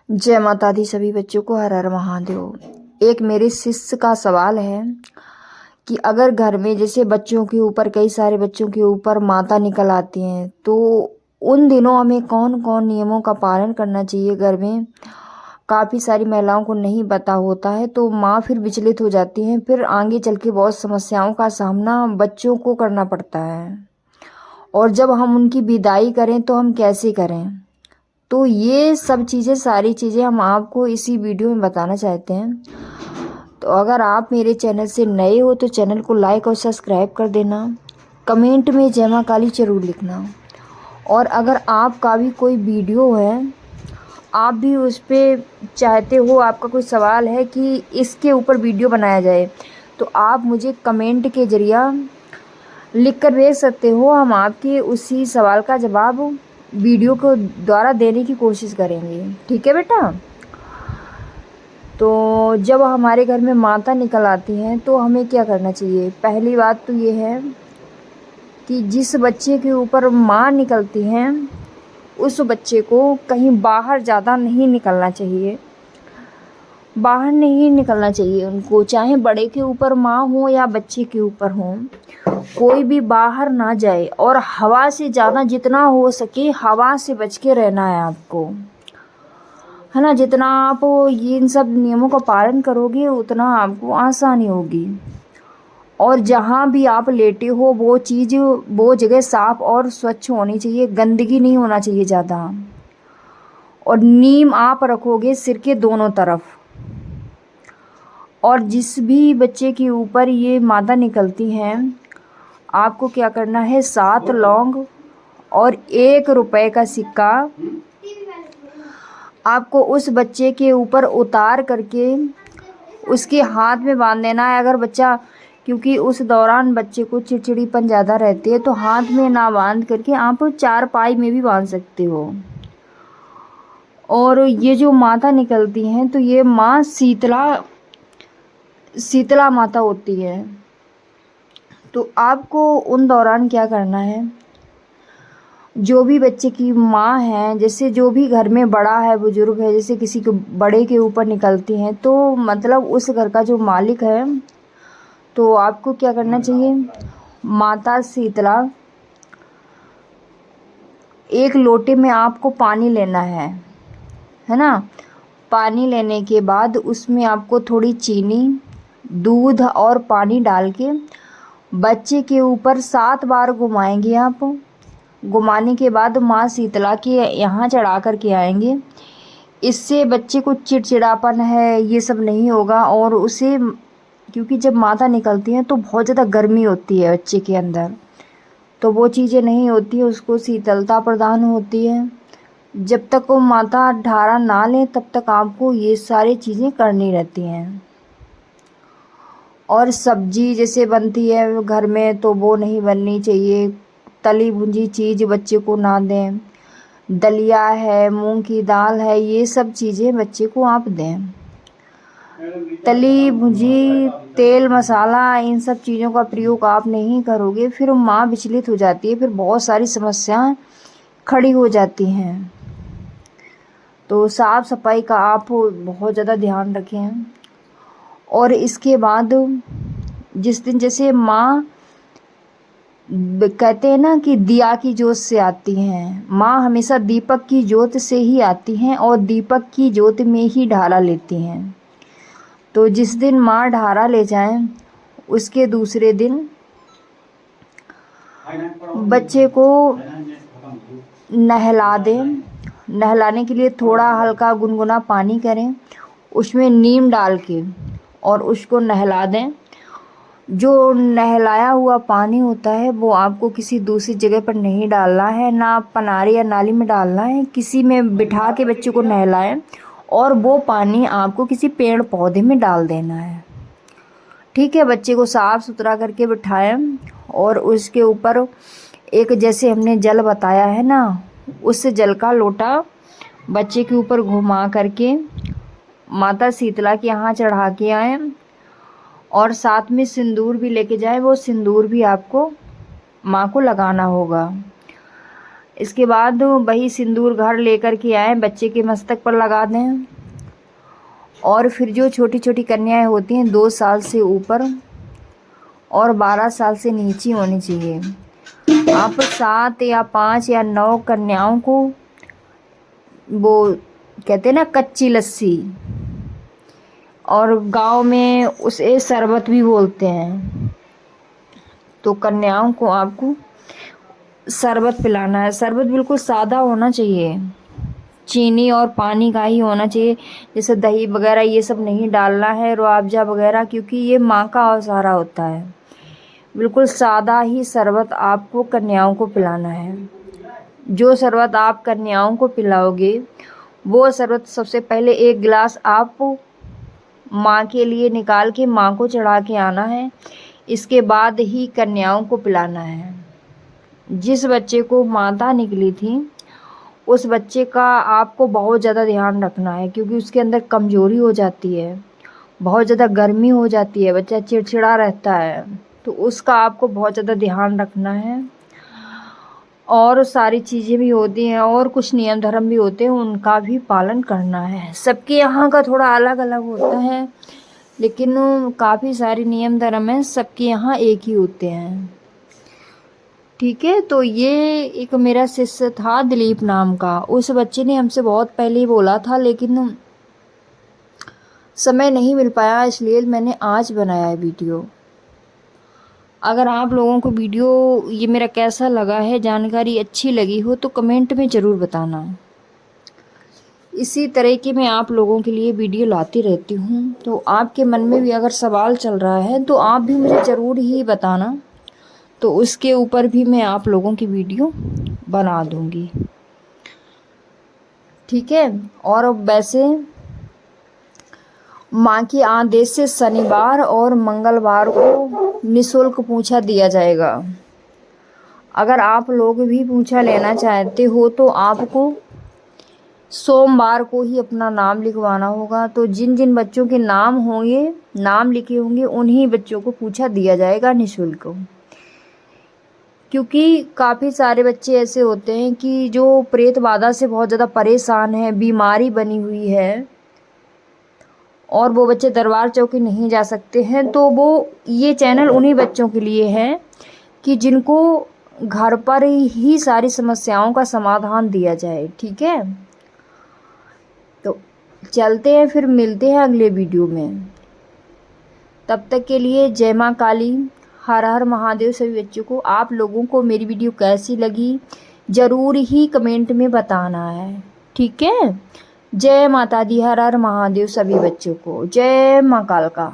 जय माता दी सभी बच्चों को। हर हर महादेव। एक मेरे शिष्य का सवाल है कि अगर घर में जैसे बच्चों के ऊपर कई सारे बच्चों के ऊपर माता निकल आती हैं तो उन दिनों हमें कौन कौन नियमों का पालन करना चाहिए। घर में काफ़ी सारी महिलाओं को नहीं पता होता है तो माँ फिर विचलित हो जाती हैं, फिर आगे चल के बहुत समस्याओं का सामना बच्चों को करना पड़ता है। और जब हम उनकी विदाई करें तो हम कैसे करें, तो ये सब चीज़ें सारी चीज़ें हम आपको इसी वीडियो में बताना चाहते हैं। तो अगर आप मेरे चैनल से नए हो तो चैनल को लाइक और सब्सक्राइब कर देना। कमेंट में जय मां काली जरूर लिखना। और अगर आपका भी कोई वीडियो है, आप भी उस पर चाहते हो, आपका कोई सवाल है कि इसके ऊपर वीडियो बनाया जाए, तो आप मुझे कमेंट के जरिए लिख कर भेज सकते हो। हम आपके उसी सवाल का जवाब वीडियो को द्वारा देने की कोशिश करेंगे। ठीक है बेटा। तो जब हमारे घर में माता निकल आती हैं तो हमें क्या करना चाहिए। पहली बात तो ये है कि जिस बच्चे के ऊपर माँ निकलती हैं उस बच्चे को कहीं बाहर ज़्यादा नहीं निकलना चाहिए। बाहर नहीं निकलना चाहिए उनको, चाहे बड़े के ऊपर माँ हो या बच्चे के ऊपर हो, कोई भी बाहर ना जाए। और हवा से ज़्यादा जितना हो सके हवा से बच के रहना है आपको, है ना। जितना आप ये इन सब नियमों का पालन करोगे उतना आपको आसानी होगी। और जहाँ भी आप लेटे हो वो जगह साफ़ और स्वच्छ होनी चाहिए, गंदगी नहीं होना चाहिए ज़्यादा। और नीम आप रखोगे सिर के दोनों तरफ। और जिस भी बच्चे के ऊपर ये माता निकलती हैं आपको क्या करना है, 7 लौंग और 1 रुपए का सिक्का आपको उस बच्चे के ऊपर उतार करके उसके हाथ में बांध देना है। अगर बच्चा, क्योंकि उस दौरान बच्चे को चिड़चिड़ीपन ज़्यादा रहती है, तो हाथ में ना बांध करके आप चारपाई में भी बांध सकते हो। और ये जो माता निकलती हैं तो ये माँ शीतला माता होती है। तो आपको उन दौरान क्या करना है, जो भी बच्चे की माँ है, जैसे जो भी घर में बड़ा है, बुजुर्ग है, जैसे किसी के बड़े के ऊपर निकलती हैं तो मतलब उस घर का जो मालिक है, तो आपको क्या करना चाहिए, माता शीतला एक लोटे में आपको पानी लेना है ना। पानी लेने के बाद उसमें आपको थोड़ी चीनी, दूध और पानी डाल के बच्चे के ऊपर 7 बार घुमाएंगे आप। घुमाने के बाद माँ शीतला के यहाँ चढ़ा कर के आएंगे। इससे बच्चे को चिड़चिड़ापन है ये सब नहीं होगा। और उसे, क्योंकि जब माता निकलती हैं तो बहुत ज़्यादा गर्मी होती है बच्चे के अंदर, तो वो चीज़ें नहीं होती है, उसको शीतलता प्रदान होती है। जब तक वो माता ढारा ना ले तब तक आपको ये सारी चीज़ें करनी रहती हैं। और सब्जी जैसे बनती है घर में तो वो नहीं बननी चाहिए। तली भुंजी चीज़ बच्चे को ना दें। दलिया है, मूंग की दाल है, ये सब चीज़ें बच्चे को आप दें। तली भुंजी तेल मसाला इन सब चीज़ों का प्रयोग आप नहीं करोगे, फिर माँ विचलित हो जाती है, फिर बहुत सारी समस्याएं खड़ी हो जाती हैं। तो साफ़ सफाई का आप बहुत ज़्यादा ध्यान रखें। और इसके बाद जिस दिन, जैसे माँ कहते हैं ना कि दिया की जोत से आती हैं, माँ हमेशा दीपक की जोत से ही आती हैं और दीपक की जोत में ही ढारा लेती हैं। तो जिस दिन माँ ढारा ले जाएं उसके दूसरे दिन बच्चे को नहला दें। नहलाने के लिए थोड़ा हल्का गुनगुना पानी करें, उसमें नीम डाल के और उसको नहला दें। जो नहलाया हुआ पानी होता है वो आपको किसी दूसरी जगह पर नहीं डालना है, ना आप पनारे या नाली में डालना है, किसी में बिठा के बच्चे को नहलाएं और वो पानी आपको किसी पेड़ पौधे में डाल देना है। ठीक है। बच्चे को साफ़ सुथरा करके बिठाएं और उसके ऊपर एक, जैसे हमने जल बताया है ना, उस जल का लोटा बच्चे के ऊपर घुमा करके माता शीतला के यहाँ चढ़ा के आए। और साथ में सिंदूर भी लेके जाए, वो सिंदूर भी आपको माँ को लगाना होगा। इसके बाद वही सिंदूर घर लेकर के आए, बच्चे के मस्तक पर लगा दें। और फिर जो छोटी छोटी कन्याएं होती हैं 2 साल से ऊपर और 12 साल से नीचे होनी चाहिए, आप 7 या 5 या 9 कन्याओं को, वो कहते हैं ना कच्ची लस्सी, और गांव में उसे शरबत भी बोलते हैं, तो कन्याओं को आपको शरबत पिलाना है। शरबत बिल्कुल सादा होना चाहिए, चीनी और पानी का ही होना चाहिए, जैसे दही वगैरह ये सब नहीं डालना है, रुआवजा वगैरह, क्योंकि ये माँ का औसारा होता है। बिल्कुल सादा ही शरबत आपको कन्याओं को पिलाना है। जो शरबत आप कन्याओं को पिलाओगे वो शरबत सबसे पहले 1 गिलास आप माँ के लिए निकाल के माँ को चढ़ा के आना है, इसके बाद ही कन्याओं को पिलाना है। जिस बच्चे को माता निकली थी उस बच्चे का आपको बहुत ज़्यादा ध्यान रखना है, क्योंकि उसके अंदर कमज़ोरी हो जाती है, बहुत ज़्यादा गर्मी हो जाती है, बच्चा चिड़चिड़ा रहता है, तो उसका आपको बहुत ज़्यादा ध्यान रखना है। और सारी चीज़ें भी होती हैं और कुछ नियम धर्म भी होते हैं, उनका भी पालन करना है। सबके यहाँ का थोड़ा अलग अलग होता है, लेकिन काफ़ी सारे नियम धर्म हैं, सबके यहाँ एक ही होते हैं। ठीक है, तो ये एक मेरा शिष्य था दिलीप नाम का, उस बच्चे ने हमसे बहुत पहले ही बोला था, लेकिन समय नहीं मिल पाया, इसलिए मैंने आज बनाया है वीडियो। अगर आप लोगों को वीडियो ये मेरा कैसा लगा है, जानकारी अच्छी लगी हो, तो कमेंट में ज़रूर बताना। इसी तरह की मैं आप लोगों के लिए वीडियो लाती रहती हूँ, तो आपके मन में भी अगर सवाल चल रहा है तो आप भी मुझे ज़रूर ही बताना, तो उसके ऊपर भी मैं आप लोगों की वीडियो बना दूँगी। ठीक है, और वैसे माँ के आदेश से शनिवार और मंगलवार को निःशुल्क पूंछा दिया जाएगा। अगर आप लोग भी पूंछा लेना चाहते हो तो आपको सोमवार को ही अपना नाम लिखवाना होगा। तो जिन जिन बच्चों के नाम होंगे, नाम लिखे होंगे, उन्हीं बच्चों को पूंछा दिया जाएगा निःशुल्क। क्योंकि काफ़ी सारे बच्चे ऐसे होते हैं कि जो प्रेत बाधा से बहुत ज़्यादा परेशान हैं, बीमारी बनी हुई है, और वो बच्चे दरबार चौकी नहीं जा सकते हैं, तो वो ये चैनल उन्हीं बच्चों के लिए है कि जिनको घर पर ही सारी समस्याओं का समाधान दिया जाए। ठीक है, तो चलते हैं, फिर मिलते हैं अगले वीडियो में। तब तक के लिए जय माँ काली, हर हर महादेव। सभी बच्चों को, आप लोगों को मेरी वीडियो कैसी लगी ज़रूर ही कमेंट में बताना है। ठीक है, जय माता दी, हर हर महादेव सभी बच्चों को, जय माँ कालका।